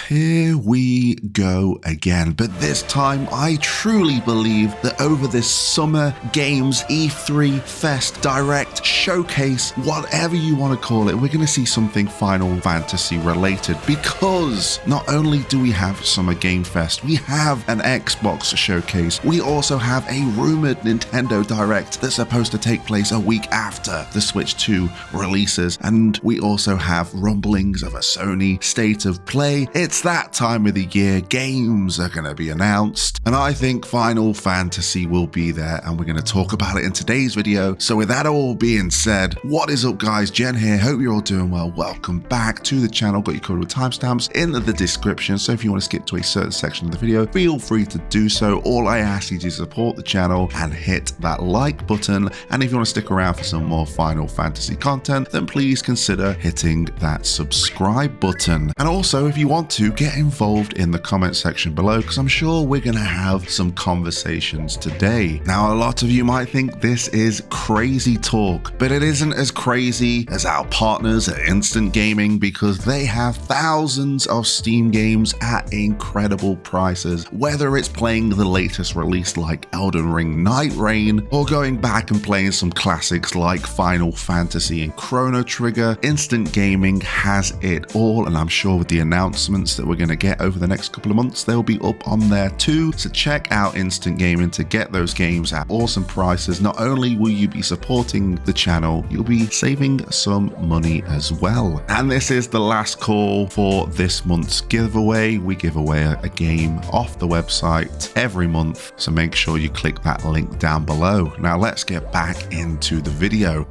Here we go again, but this time I truly believe that over this summer games E3 Fest Direct Showcase, whatever you want to call it, we're going to see something Final Fantasy related, because not only do we have Summer Game Fest, we have an Xbox showcase, we also have a rumored Nintendo Direct that's supposed to take place a week after the Switch 2 releases, and we also have rumblings of a Sony State of Play. It's that time of the year, games are going to be announced, and I think Final Fantasy will be there, and we're going to talk about it in today's video. So with that all being said, what is up guys, Jen here, hope you're all doing well. Welcome back to the channel, got you covered with timestamps in the description, so if you want to skip to a certain section of the video, feel free to do so. All I ask you to support the channel and hit that like button, and if you want to stick around for some more Final Fantasy content, then please consider hitting that subscribe button. And also, if you want to, get involved in the comment section below, because I'm sure we're going to have some conversations today. Now, a lot of you might think this is crazy talk, but it isn't as crazy as our partners at Instant Gaming, because they have thousands of Steam games at incredible prices, whether it's playing the latest release like Elden Ring Night Rain, or going back and playing some classics like Final Fantasy and Chrono Trigger. Instant Gaming has it all, and I'm sure with the announcements that we're going to get over the next couple of months, they'll be up on there too. So check out Instant Gaming to get those games at awesome prices. Not only will you be supporting the channel, you'll be saving some money as well. And this is the last call for this month's giveaway. We give away a game off the website every month, so make sure you click that link down below. Now let's get back into the video.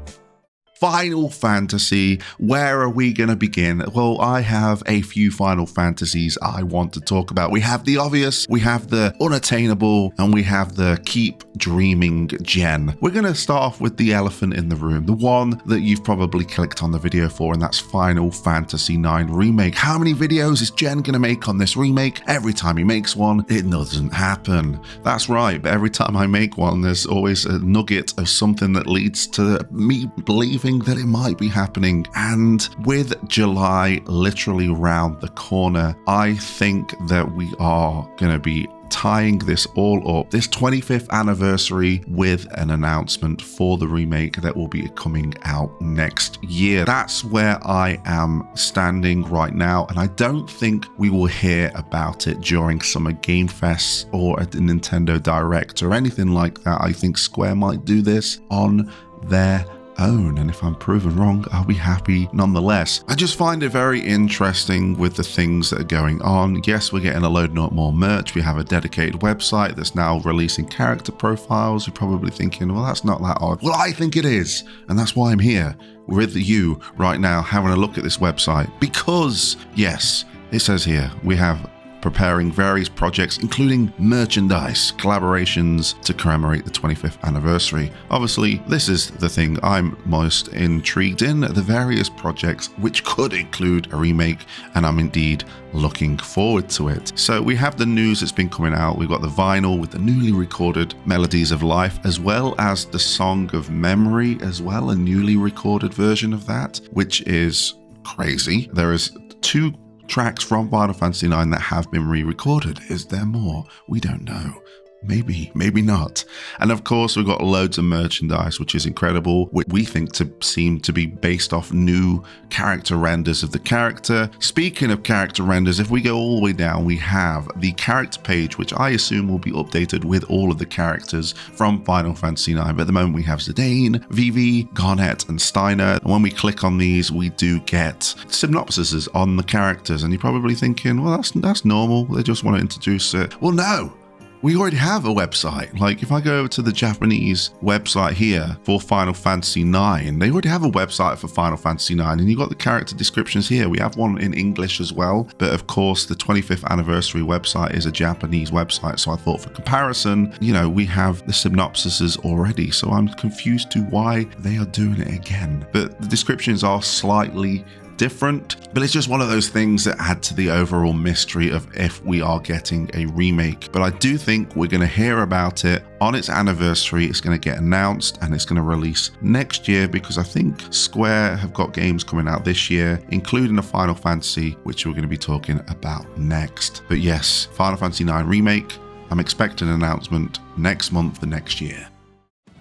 Final Fantasy, where are we going to begin? Well, I have a few Final Fantasies I want to talk about. We have the obvious, we have the unattainable, and we have the keep dreaming gen. We're going to start off with the elephant in the room, the one that you've probably clicked on the video for, and that's Final Fantasy IX Remake. How many videos is Jen going to make on this remake? Every time he makes one, it doesn't happen. That's right, but every time I make one, there's always a nugget of something that leads to me believing that it might be happening. And with July literally round the corner, I think that we are going to be tying this all up, this 25th anniversary, with an announcement for the remake that will be coming out next year. That's where I am standing right now, and I don't think we will hear about it during Summer Game Fest or at the Nintendo Direct or anything like that. I think Square might do this on their own, and if I'm proven wrong, I'll be happy nonetheless. I just find it very interesting with the things that are going on. Yes, we're getting a load more merch. We have a dedicated website that's now releasing character profiles. You're probably thinking, well, that's not that odd. Well, I think it is, and that's why I'm here with you right now having a look at this website, because yes, it says here we have preparing various projects, including merchandise collaborations to commemorate the 25th anniversary. Obviously, this is the thing I'm most intrigued in, the various projects which could include a remake, and I'm indeed looking forward to it. So we have the news that's been coming out. We've got the vinyl with the newly recorded Melodies of Life, as well as the Song of Memory as well, a newly recorded version of that, which is crazy. There is 2 tracks from Final Fantasy IX that have been re-recorded. Is there more? We don't know. Maybe, maybe not. And of course, we've got loads of merchandise, which is incredible, which we think to seem to be based off new character renders of the character. Speaking of character renders, if we go all the way down, we have the character page, which I assume will be updated with all of the characters from Final Fantasy IX. But at the moment, we have Zidane, Vivi, Garnet, and Steiner. And when we click on these, we do get synopsises on the characters. And you're probably thinking, well, that's normal. They just want to introduce it. Well, no. We already have a website. Like if I go over to the Japanese website here for Final Fantasy IX, they already have a website for Final Fantasy IX, and you've got the character descriptions here. We have one in English as well, but of course the 25th anniversary website is a Japanese website, so I thought for comparison, you know, we have the synopsises already, so I'm confused to why they are doing it again. But the descriptions are slightly different, but it's just one of those things that add to the overall mystery of if we are getting a remake. But I do think we're going to hear about it on its anniversary. It's going to get announced and it's going to release next year, because I think Square have got games coming out this year, including a Final Fantasy, which we're going to be talking about next. But yes, Final Fantasy IX Remake, I'm expecting an announcement next month, the next year.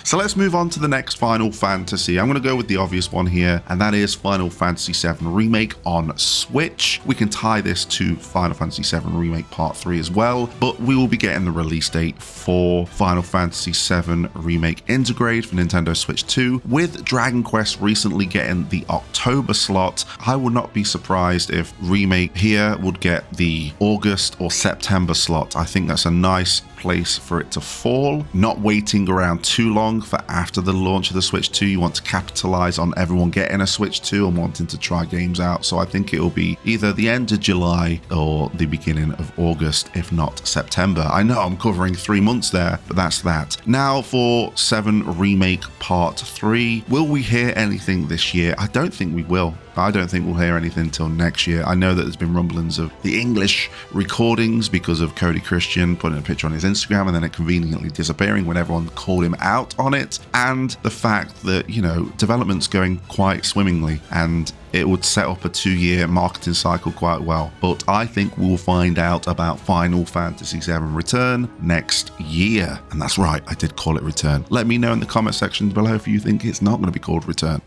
So let's move on to the next Final Fantasy. I'm going to go with the obvious one here, and that is Final Fantasy VII Remake on Switch. We can tie this to Final Fantasy VII Remake Part 3 as well, but we will be getting the release date for Final Fantasy VII Remake Integrate for Nintendo Switch 2, with Dragon Quest recently getting the October slot. I would not be surprised if Remake here would get the August or September slot. I think that's a nice place for it to fall, not waiting around too long for after the launch of the Switch 2. You want to capitalize on everyone getting a Switch 2 and wanting to try games out. So I think it will be either the end of July or the beginning of August, if not September. I know I'm covering 3 months there, but that's that. Now for 7 Remake Part 3. Will we hear anything this year? I don't think we will. I don't think we'll hear anything until next year. I know that there's been rumblings of the English recordings because of Cody Christian putting a picture on his Instagram and then it conveniently disappearing when everyone called him out on it, and the fact that, you know, development's going quite swimmingly and it would set up a 2-year marketing cycle quite well. But I think we'll find out about Final Fantasy VII Return next year. And that's right, I did call it Return. Let me know in the comment section below if you think it's not going to be called Return.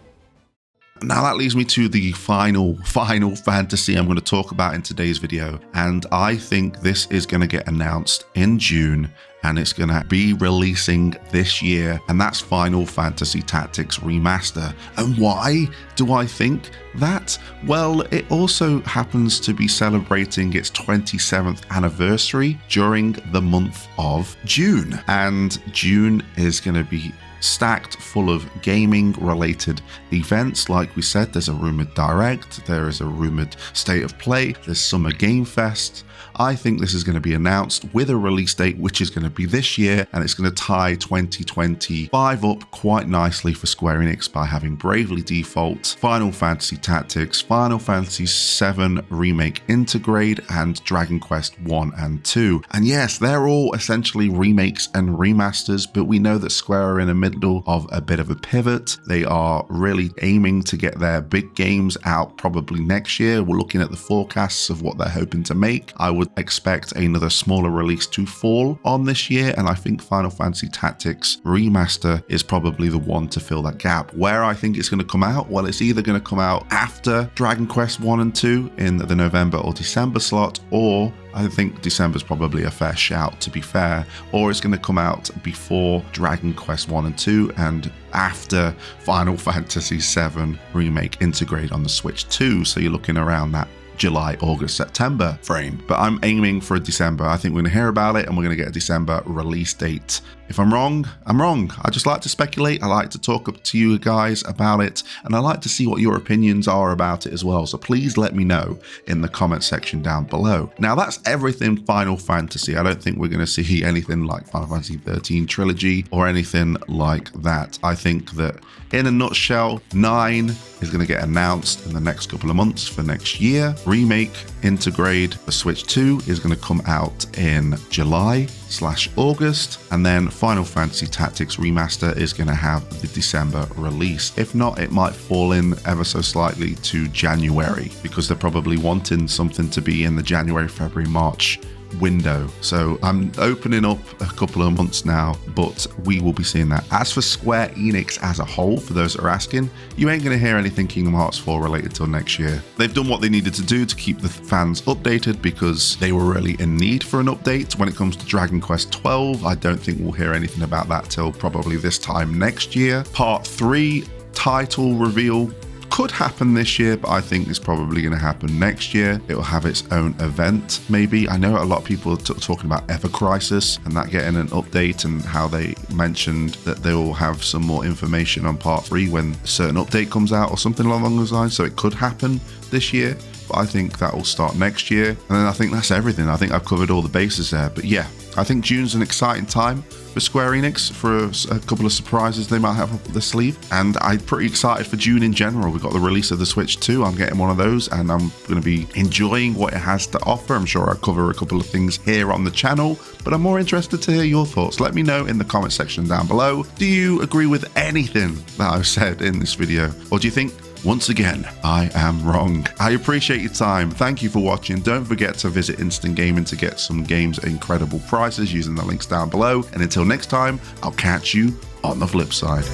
Now that leads me to the final fantasy I'm going to talk about in today's video, and I think this is going to get announced in June and it's going to be releasing this year, and that's Final Fantasy Tactics Remaster. And why do I think that? Well, it also happens to be celebrating its 27th anniversary during the month of June, and June is going to be stacked full of gaming related events. Like we said, there's a rumored direct, there is a rumored state of play, there's Summer Game Fest. I think this is going to be announced with a release date which is going to be this year, and it's going to tie 2025 up quite nicely for Square Enix by having Bravely Default, Final Fantasy Tactics, Final Fantasy VII Remake Integrate, and Dragon Quest 1 and 2. And yes, they're all essentially remakes and remasters, but we know that Square are in the middle of a bit of a pivot. They are really aiming to get their big games out probably next year. We're looking at the forecasts of what they're hoping to make. I would expect another smaller release to fall on this year, and I think Final Fantasy Tactics Remaster is probably the one to fill that gap. Where I think it's going to come out, well, it's either going to come out after Dragon Quest 1 and 2 in the November or December slot, or I think December's probably a fair shout, to be fair, or it's going to come out before Dragon Quest 1 and 2 and after Final Fantasy VII Remake Integrate on the Switch 2, so you're looking around that July, August, September frame. But I'm aiming for a December. I think we're going to hear about it and we're going to get a December release date. If I'm wrong, I'm wrong. I just like to speculate. I like to talk up to you guys about it, and I like to see what your opinions are about it as well. So please let me know in the comment section down below. Now that's everything Final Fantasy. I don't think we're going to see anything like Final Fantasy 13 Trilogy or anything like that. I think that in a nutshell, 9 is going to get announced in the next couple of months for next year. Remake Integrate for Switch 2 is going to come out in July/August, and then Final Fantasy Tactics Remaster is going to have the December release. If not, it might fall in ever so slightly to January, because they're probably wanting something to be in the January, February, March window. So I'm opening up a couple of months now, but we will be seeing that. As for Square Enix as a whole, for those that are asking, you ain't going to hear anything Kingdom Hearts 4 related till next year. They've done what they needed to do to keep the fans updated, because they were really in need for an update. When it comes to Dragon Quest 12, I don't think we'll hear anything about that till probably this time next year. Part 3 title reveal could happen this year, but I think it's probably going to happen next year. It will have its own event, maybe. I know a lot of people are talking about Ever Crisis and that getting an update, and how they mentioned that they will have some more information on Part 3 when a certain update comes out or something along those lines. So it could happen this year, but I think that will start next year. And then I think that's everything. I think I've covered all the bases there. But yeah, I think June's an exciting time for Square Enix for a couple of surprises they might have up the sleeve. And I'm pretty excited for June in general. We've got the release of the Switch 2. I'm getting one of those and I'm going to be enjoying what it has to offer. I'm sure I'll cover a couple of things here on the channel, but I'm more interested to hear your thoughts. Let me know in the comment section down below. Do you agree with anything that I've said in this video? Or do you think, once again, I am wrong? I appreciate your time. Thank you for watching. Don't forget to visit Instant Gaming to get some games at incredible prices using the links down below. And until next time, I'll catch you on the flip side.